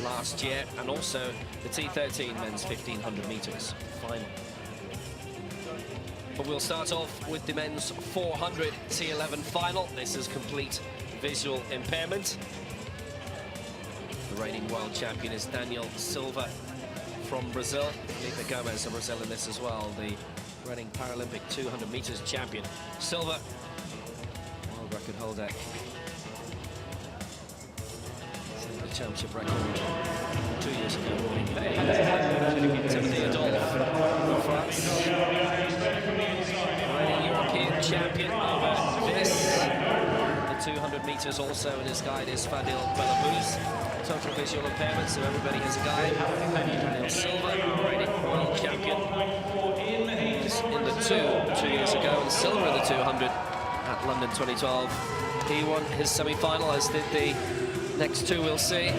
last year, and also the T13 men's 1500 meters final. But we'll start off with the men's 400 T11 final. This is complete visual impairment. The reigning world champion is Daniel Silva from Brazil. Felipe Gomez of Brazil in this as well, the reigning Paralympic 200 meters champion. Silva, world record holder. The championship record 2 years ago. Timothy Adolphe from France, reigning European champion over this. The 200 meters also, and his guide is Fadil Belabuz. Total visual impairment, so everybody has a guide. Daniel Silva, reigning world champion. He's in the 2 years ago, and silver in the 200 at London 2012. He won his semi-final, as did the next two we'll see.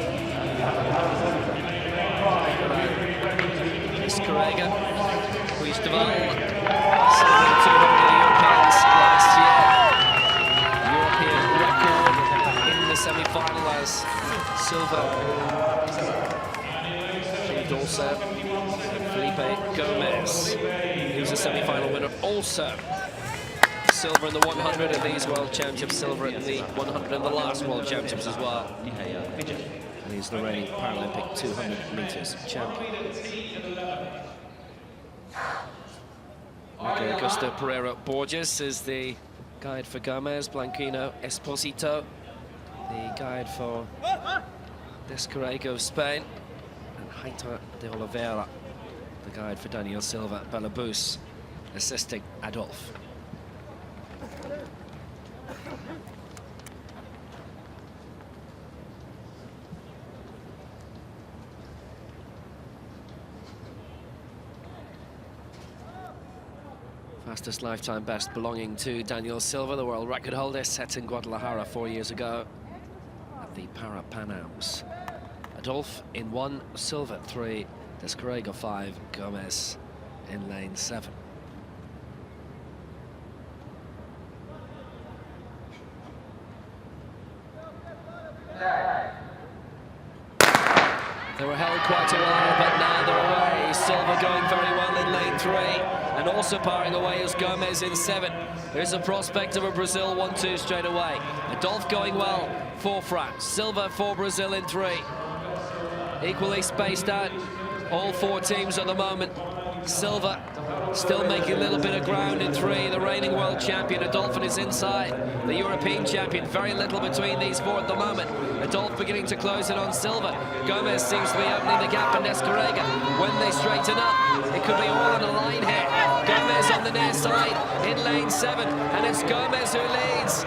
Descarrega, Ruiz Deval, silver in the 200 Europeans last year. European record in the semi-final as Silva achieved also. Felipe Gomez, he was a semi-final winner also. Silver in the 100 in these World Championships, silver in the 100 in the last World Championships as well. And he's the reigning Paralympic 200 meters champion. Okay, Augusto Pereira Borges is the guide for Gomez. Blanquino Esposito, the guide for Descarrega of Spain. And Jaita de Oliveira, the guide for Daniel Silva. Belabuz assisting Adolphe. Fastest lifetime best belonging to Daniel Silva, the world record holder, set in Guadalajara 4 years ago at the Para Pan Ams. Adolphe in 1, Silva 3, Descarrega 5, Gomez in lane 7. They were held quite a while, but now they're away. Silva going very well in lane 3, and also parring away is Gomez in 7. There's a prospect of a Brazil 1-2 straight away. Adolphe going well for France. Silva for Brazil in 3. Equally spaced out, all 4 teams at the moment. Silva still making a little bit of ground in 3. The reigning world champion, Adolphe, is inside. The European champion, very little between these 4 at the moment. Adolphe beginning to close in on Silva. Gomez seems to be opening the gap, and Descarrega, when they straighten up, it could be all on a line here. Gomez on the near side in lane 7, and it's Gomez who leads.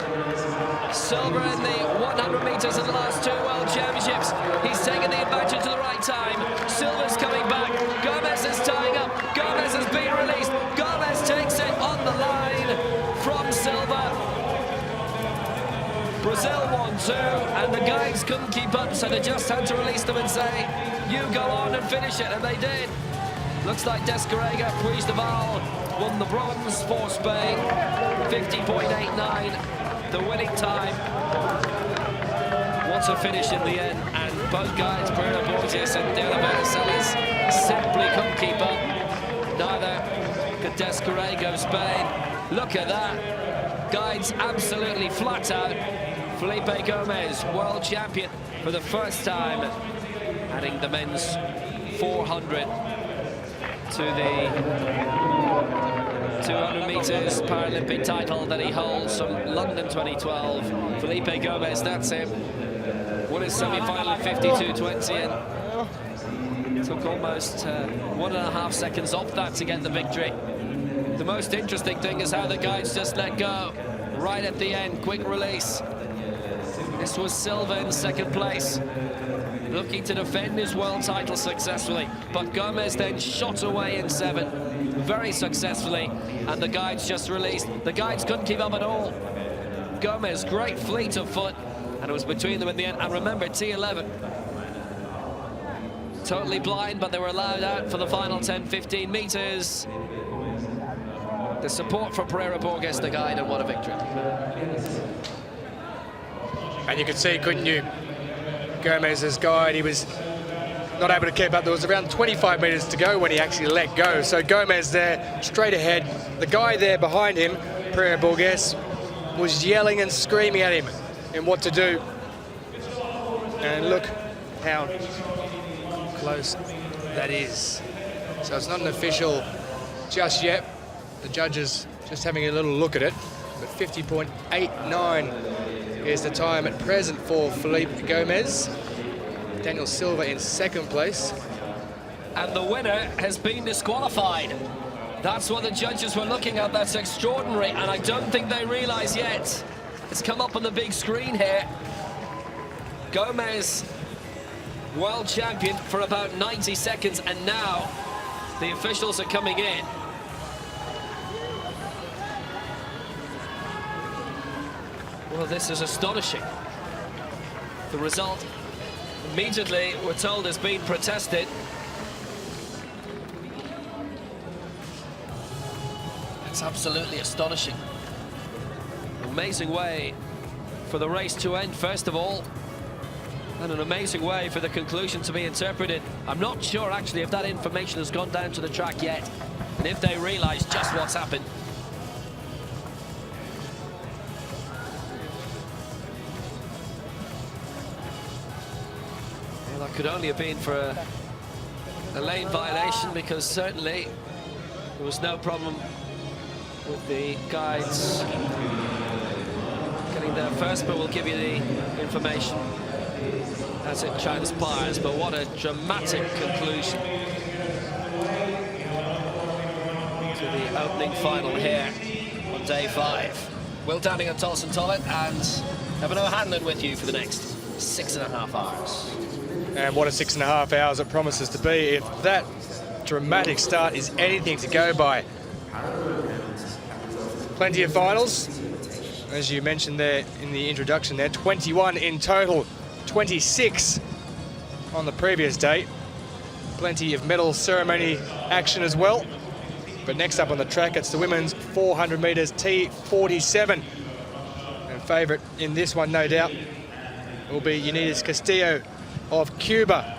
Silva in the 100 meters in the last 2 world championships. He's taken the advantage at the right time. Silva's coming back. Gomez is tying up. Gomez has been released. Gomez takes it on the line from Silva. Brazil 1-2, and the guys couldn't keep up, so they just had to release them and say, you go on and finish it, and they did. Looks like Descarrega, Ruiz Deval won the bronze for Spain. 50.89, the winning time. What a finish in the end, and both guys, Pereira Borges and De Oliveira simply couldn't keep up. Neither could Descarrega of Spain. Look at that. Guides absolutely flat out. Felipe Gomez, world champion for the first time, adding the men's 400 to the 200 meters Paralympic title that he holds from London 2012. Felipe Gomez, that's him. Won his semi-final in 52.20 and took almost 1.5 seconds off that to get the victory. The most interesting thing is how the guides just let go right at the end. Quick release. This was Silva in 2nd place, looking to defend his world title successfully, but Gomez then shot away in 7 very successfully, and the guides just released. The guides couldn't keep up at all. Gomez, great fleet of foot, and it was between them in the end. And remember, T11 totally blind, but they were allowed out for the final 10-15 meters. The support from Pereira Borges, the guide, and what a victory. And you could see, couldn't you, Gomez's guide. He was not able to keep up. There was around 25 metres to go when he actually let go. So Gomez there, straight ahead. The guy there behind him, Pereira Burgess, was yelling and screaming at him and what to do. And look how close that is. So it's not an official just yet. The judges just having a little look at it. But 50.89 is the time at present for Felipe Gomez. Daniel Silva in second place. And the winner has been disqualified. That's what the judges were looking at. That's extraordinary, and I don't think they realise yet. It's come up on the big screen here. Gomez, world champion for about 90 seconds, and now the officials are coming in. Well, this is astonishing. The result immediately, we're told, has been protested. It's absolutely astonishing. Amazing way for the race to end, first of all, and an amazing way for the conclusion to be interpreted. I'm not sure, actually, if that information has gone down to the track yet, and if they realise just what's happened. Well, that could only have been for a lane violation, because certainly there was no problem with the guides getting there first, but we'll give you the information as it transpires. But what a dramatic conclusion to the opening final here on day 5. Will Downing and Tolson Tollett and Evan O'Hanlon with you for the next 6.5 hours. And what a 6.5 hours it promises to be, if that dramatic start is anything to go by. Plenty of finals, as you mentioned there in the introduction there, 21 in total, 26 on the previous day. Plenty of medal ceremony action as well. But next up on the track, it's the women's 400 metres T47. And favourite in this one, no doubt, will be Unidas Castillo of Cuba.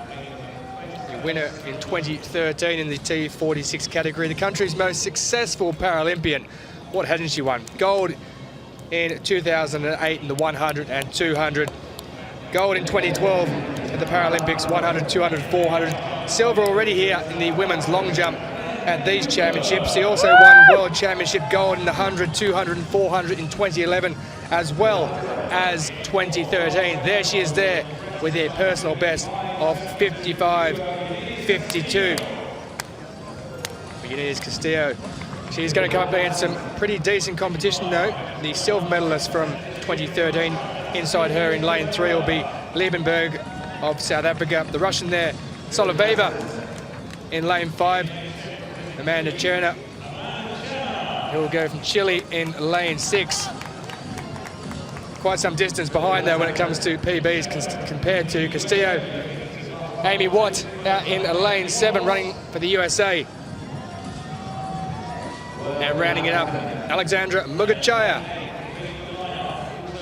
The winner in 2013 in the T46 category, the country's most successful Paralympian. What hasn't she won? Gold in 2008 in the 100 and 200. Gold in 2012 at the Paralympics, 100, 200, 400. Silver already here in the women's long jump at these championships. She also won World Championship gold in the 100, 200 and 400 in 2011, as well as 2013. There she is there with a personal best of 55.52. Unidas Castillo. She's going to come up against some pretty decent competition though. The silver medalist from 2013, inside her in lane 3 will be Liebenberg of South Africa. The Russian there, Soloveva in lane 5. Amanda Cherner, who will go from Chile in lane 6. Quite some distance behind though when it comes to PBs compared to Castillo. Amy Watt out in lane 7 running for the USA. Now rounding it up, Alexandra Mugachaya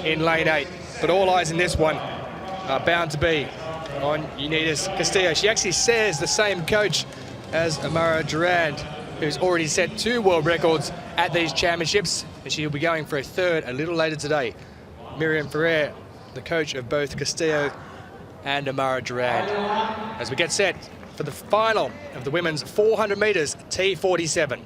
in lane 8. But all eyes in this one are bound to be on Unidas Castillo. She actually shares the same coach as Amara Durand, who's already set 2 world records at these championships, and she'll be going for a 3rd a little later today. Miriam Ferrer, the coach of both Castillo and Amara Durand. As we get set for the final of the women's 400 metres T47.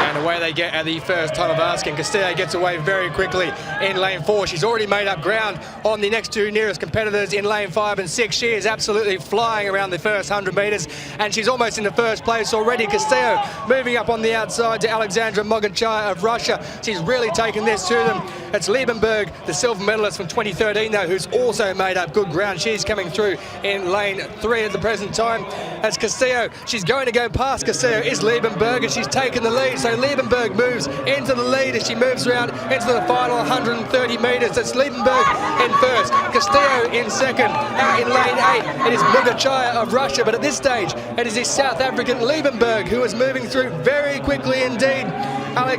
And And away they get at the first time of asking. Castillo gets away very quickly in lane 4. She's already made up ground on the next two nearest competitors in lane 5 and 6. She is absolutely flying around the first 100 metres, and she's almost in the first place already. Castillo moving up on the outside to Alexandra Mogachai of Russia. She's really taken this to them. It's Liebenberg, the silver medalist from 2013, though, who's also made up good ground. She's coming through in lane 3 at the present time. As Castillo, she's going to go past Castillo, is Liebenberg, and she's taken the lead. So Liebenberg moves into the lead as she moves around into the final 130 metres. It's Liebenberg in first, Castillo in second. Out in lane 8, it is Mogachai of Russia, but at this stage, it is the South African Liebenberg who is moving through very quickly indeed.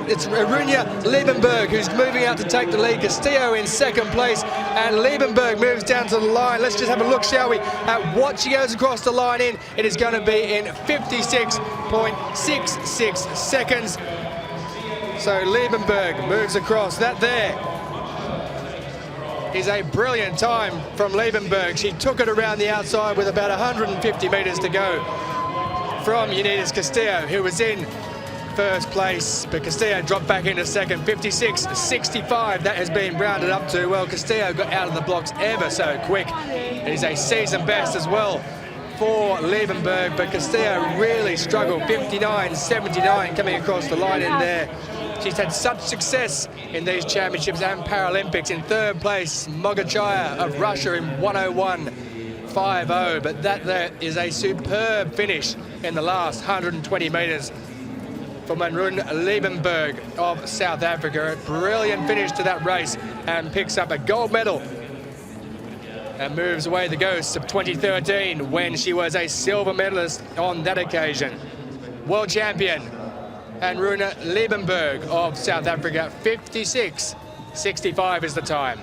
It's Runya Liebenberg who's moving out to take the lead. Castillo in second place, and Liebenberg moves down to the line. Let's just have a look, shall we, at what she goes across the line in. It is going to be in 56.66 seconds. So Liebenberg moves across. That there is a brilliant time from Liebenberg. She took it around the outside with about 150 metres to go from Unitas Castillo, who was in first place, but Castillo dropped back into second. 56.65, that has been rounded up to. Well, Castillo got out of the blocks ever so quick. It is a season best as well for Liebenberg, but Castillo really struggled. 59.79 coming across the line in there. She's had such success in these championships and Paralympics. In third place, Mogachaya of Russia in 101.50, but that there is a superb finish in the last 120 metres for Manrun Liebenberg of South Africa. A brilliant finish to that race, and picks up a gold medal and moves away the ghosts of 2013 when she was a silver medalist on that occasion. World champion Manrun Liebenberg of South Africa. 56.65 is the time.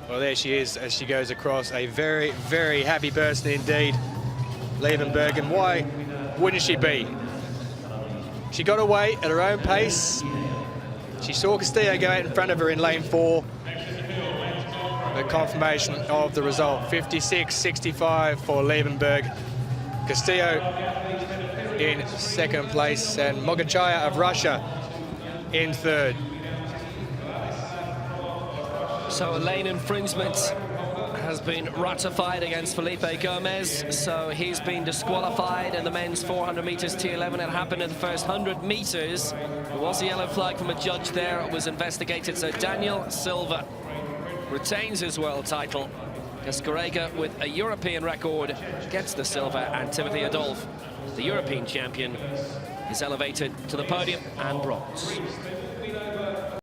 Well, there she is as she goes across. A very, very happy person indeed, Liebenberg, and why wouldn't she be? She got away at her own pace. She saw Castillo go out in front of her in lane 4. The confirmation of the result, 56.65 for Liebenberg. Castillo in second place, and Mogachaya of Russia in third. So a lane infringement has been ratified against Felipe Gomez, so he's been disqualified in the men's 400 metres T11. It happened in the first 100 metres. There was a yellow flag from a judge there. It was investigated, so Daniel Silva retains his world title. Escarrega, with a European record, gets the silver, and Timothy Adolphe, the European champion, is elevated to the podium and bronze.